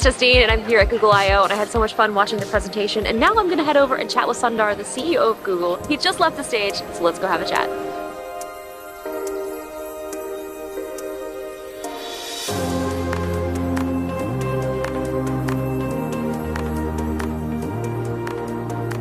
is Justine, and I'm here at Google I/O, and I had so much fun watching the presentation. And now I'm going to head over and chat with Sundar, the CEO of Google. He just left the stage, so let's go have a chat.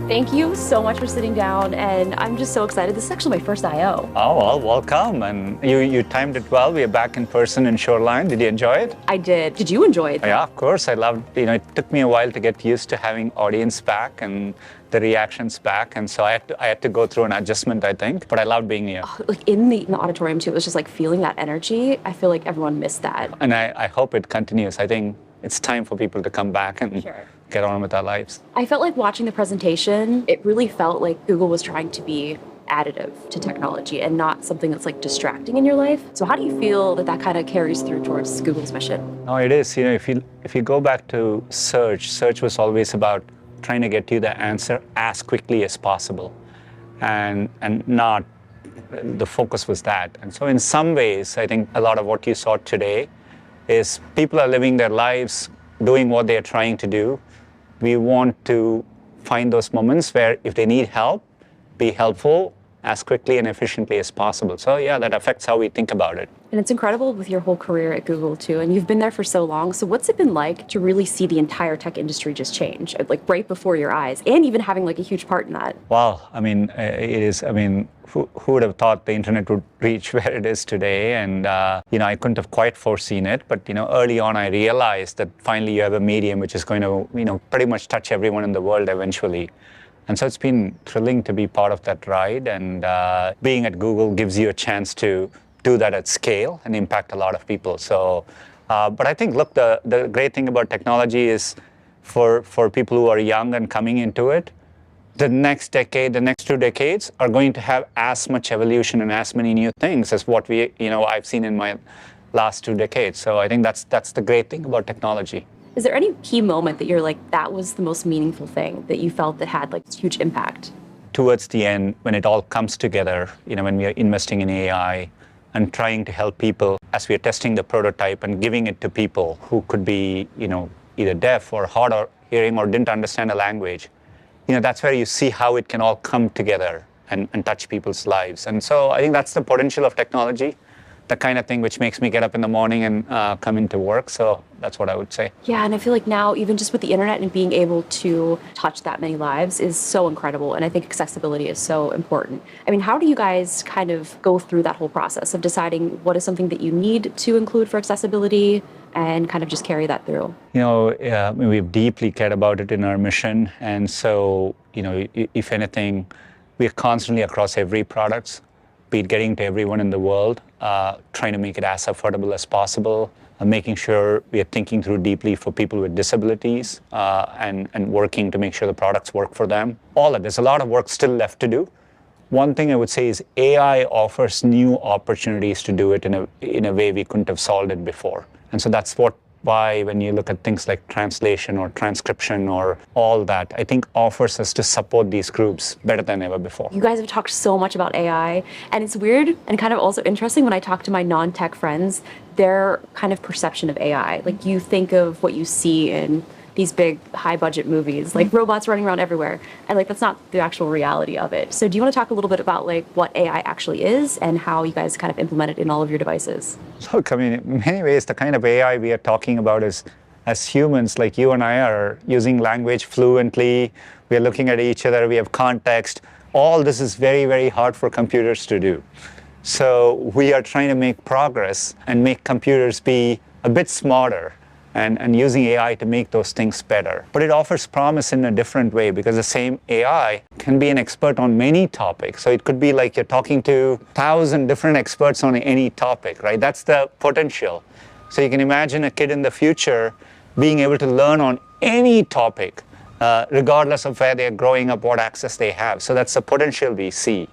Thank you so much for sitting down, and I'm just so excited. This is actually my first I/O. Oh, well, welcome. And you timed it well. We are back in person in Shoreline. Did you enjoy it? I did. Did you enjoy it? Yeah, of course. I loved, it took me a while to get used to having audience back and the reactions back. And so I had to go through an adjustment, I think. But I loved being here. Like in the auditorium, too, it was just like feeling that energy. I feel like everyone missed that. And I hope it continues. I think it's time for people to come back and get on with our lives. I felt like watching the presentation, it really felt like Google was trying to be additive to technology and not something that's like distracting in your life. So how do you feel that kind of carries through towards Google's mission? No, it is. If you go back to search was always about trying to get you the answer as quickly as possible, and not the focus was that. And so in some ways, I think a lot of what you saw today is people are living their lives, doing what they are trying to do. We want to find those moments where if they need help, be helpful as quickly and efficiently as possible. So yeah, that affects how we think about it. And it's incredible with your whole career at Google too, and you've been there for so long. So what's it been like to really see the entire tech industry just change, like right before your eyes, and even having like a huge part in that? Well, it is, who would have thought the internet would reach where it is today? And, I couldn't have quite foreseen it, but, early on I realized that finally you have a medium which is going to, pretty much touch everyone in the world eventually. And so it's been thrilling to be part of that ride, and being at Google gives you a chance to do that at scale and impact a lot of people. So, but I think, look, the great thing about technology is for people who are young and coming into it, the next decade, the next 2 decades are going to have as much evolution and as many new things as what I've seen in my last 2 decades. So I think that's the great thing about technology. Is there any key moment that you're like, that was the most meaningful thing that you felt that had like huge impact? Towards the end, when it all comes together, when we are investing in AI and trying to help people as we are testing the prototype and giving it to people who could be, either deaf or hard of hearing or didn't understand a language, that's where you see how it can all come together and touch people's lives. And so I think that's the potential of technology, the kind of thing which makes me get up in the morning and come into work. So that's what I would say. Yeah, and I feel like now, even just with the internet and being able to touch that many lives is so incredible. And I think accessibility is so important. How do you guys kind of go through that whole process of deciding what is something that you need to include for accessibility and kind of just carry that through? We've deeply cared about it in our mission. And so, if anything, we're constantly across every product, be it getting to everyone in the world, trying to make it as affordable as possible, making sure we are thinking through deeply for people with disabilities, and working to make sure the products work for them. All that. There's a lot of work still left to do. One thing I would say is AI offers new opportunities to do it in a way we couldn't have solved it before. And so that's why when you look at things like translation or transcription or all that, I think offers us to support these groups better than ever before. You guys have talked so much about AI, and it's weird and kind of also interesting when I talk to my non-tech friends, their kind of perception of AI. Like, you think of what you see in these big high-budget movies, like robots running around everywhere, and like that's not the actual reality of it. So do you want to talk a little bit about like what AI actually is and how you guys kind of implement it in all of your devices? Look, in many ways, the kind of AI we are talking about is, as humans, like you and I are using language fluently, we are looking at each other, we have context. All this is very, very hard for computers to do. So we are trying to make progress and make computers be a bit smarter, and using AI to make those things better. But it offers promise in a different way, because the same AI can be an expert on many topics. So it could be like you're talking to 1,000 different experts on any topic, right? That's the potential. So you can imagine a kid in the future being able to learn on any topic, regardless of where they're growing up, what access they have. So that's the potential we see.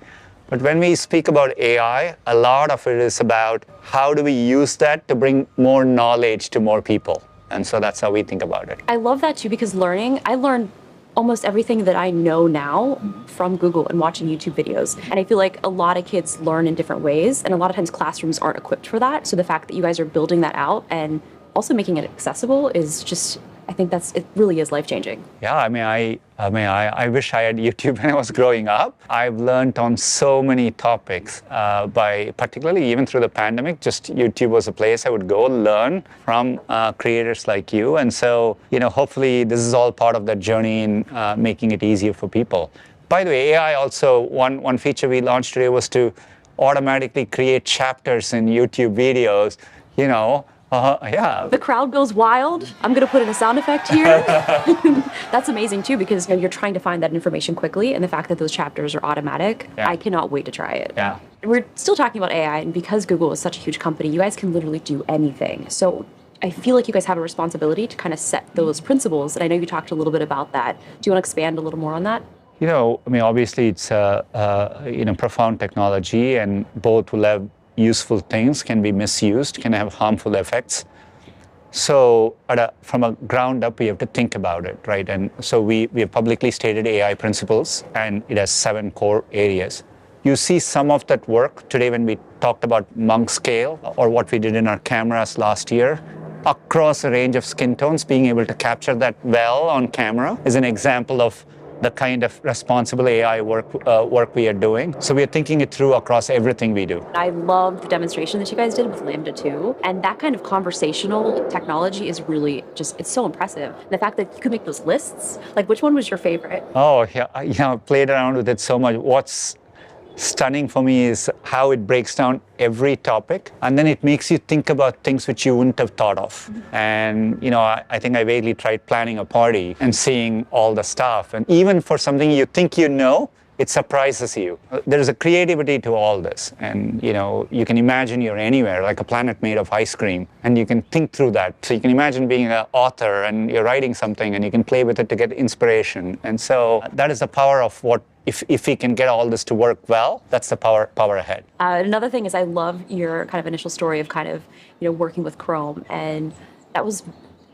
But when we speak about AI, a lot of it is about how do we use that to bring more knowledge to more people. And so that's how we think about it. I love that too, because I learned almost everything that I know now from Google and watching YouTube videos. And I feel like a lot of kids learn in different ways, and a lot of times classrooms aren't equipped for that. So the fact that you guys are building that out and also making it accessible is just I think it really is life-changing. Yeah, I wish I had YouTube when I was growing up. I've learned on so many topics particularly even through the pandemic. Just YouTube was a place I would go learn from creators like you. And so, hopefully this is all part of that journey in making it easier for people. By the way, AI also, one feature we launched today was to automatically create chapters in YouTube videos, yeah. The crowd goes wild. I'm going to put in a sound effect here. That's amazing too, because you're trying to find that information quickly, and the fact that those chapters are automatic, I cannot wait to try it. Yeah. We're still talking about AI, and because Google is such a huge company, you guys can literally do anything. So I feel like you guys have a responsibility to kind of set those principles, and I know you talked a little bit about that. Do you want to expand a little more on that? Obviously it's profound technology, and both will have useful things, can be misused, can have harmful effects. So from a ground up, we have to think about it, right? And so we have publicly stated AI principles, and it has 7 core areas. You see some of that work today when we talked about Monk Scale, or what we did in our cameras last year. Across a range of skin tones, being able to capture that well on camera is an example of the kind of responsible AI work we are doing. So we are thinking it through across everything we do. I love the demonstration that you guys did with LaMDA 2. And that kind of conversational technology is really it's so impressive. And the fact that you could make those lists, like which one was your favorite? Oh, yeah, I've played around with it so much. What's stunning for me is how it breaks down every topic, and then it makes you think about things which you wouldn't have thought of. And I think I vaguely tried planning a party and seeing all the stuff, and even for something you think it surprises you. There's a creativity to all this, and you can imagine you're anywhere, like a planet made of ice cream, and you can think through that. So you can imagine being an author and you're writing something, and you can play with it to get inspiration. And so that is the power of what. If we can get all this to work well, that's the power ahead. Another thing is I love your kind of initial story of kind of working with Chrome, and that was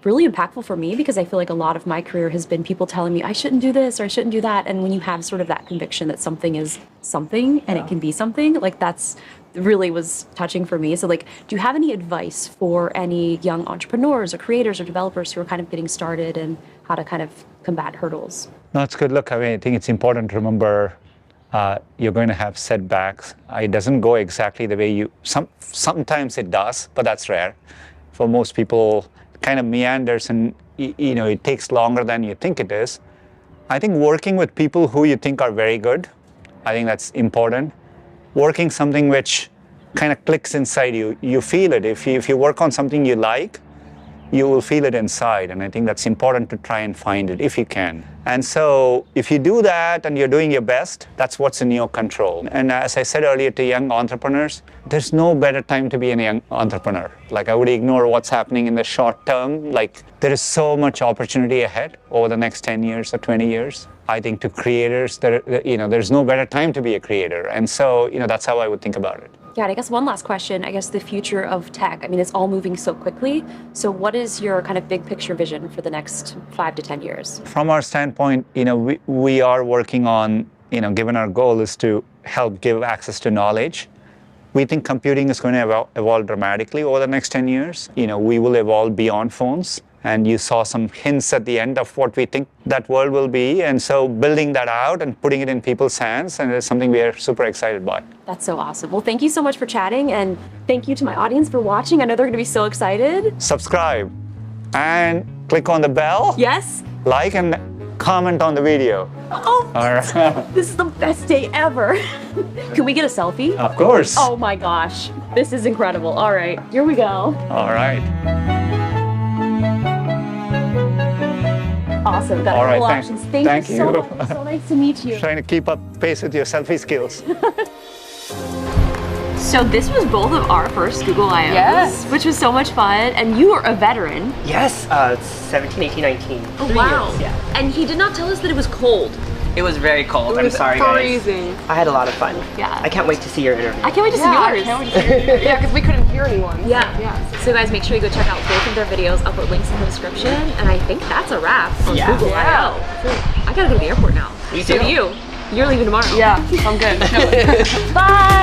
really impactful for me because I feel like a lot of my career has been people telling me I shouldn't do this or I shouldn't do that, and when you have sort of that conviction that something is something and it can be something, like that's really was touching for me. So like, do you have any advice for any young entrepreneurs or creators or developers who are kind of getting started and how to kind of combat hurdles? No, it's good. Look, I think it's important to remember you're going to have setbacks. It doesn't go exactly the way you, sometimes it does, but that's rare. For most people, it kind of meanders and it takes longer than you think it is. I think working with people who you think are very good, I think that's important. Working something which kind of clicks inside you, you feel it. If you work on something you like, you will feel it inside, and I think that's important to try and find it if you can. And so if you do that and you're doing your best, that's what's in your control. And as I said earlier to young entrepreneurs, there's no better time to be a young entrepreneur. Like, I would ignore what's happening in the short term. Like, there is so much opportunity ahead over the next 10 years or 20 years. I think to creators, there's no better time to be a creator. And so, that's how I would think about it. Yeah, and I guess one last question, the future of tech. I mean, it's all moving so quickly. So what is your kind of big picture vision for the next 5 to 10 years? From our standpoint, we are working on, given our goal is to help give access to knowledge. We think computing is going to evolve dramatically over the next 10 years. We will evolve beyond phones. And you saw some hints at the end of what we think that world will be. And so building that out and putting it in people's hands, and it's something we are super excited by. That's so awesome. Well, thank you so much for chatting, and thank you to my audience for watching. I know they're going to be so excited. Subscribe and click on the bell. Yes. Like and comment on the video. Oh, all right. This is the best day ever. Can we get a selfie? Of course. Oh my gosh. This is incredible. All right, here we go. All right. Awesome. Got all right, options. Thank you so much. So nice to meet you. Trying to keep up pace with your selfie skills. So this was both of our first Google I/Os, yes, which was so much fun. And you are a veteran. Yes, 17, 18, 19. Oh, wow. Years, yeah. And he did not tell us that it was cold. It was very cold. I'm sorry, freezing. Guys. I had a lot of fun. Yeah. I can't wait to see your interview. I can't wait to see yours. I can't wait to see yours. Yeah, because we couldn't hear anyone. Yeah. So guys, make sure you go check out both of their videos. I'll put links in the description. And I think that's a wrap on Google I/O. I gotta go to the airport now. Me too. So do you. You're leaving tomorrow. Yeah, I'm good. Bye.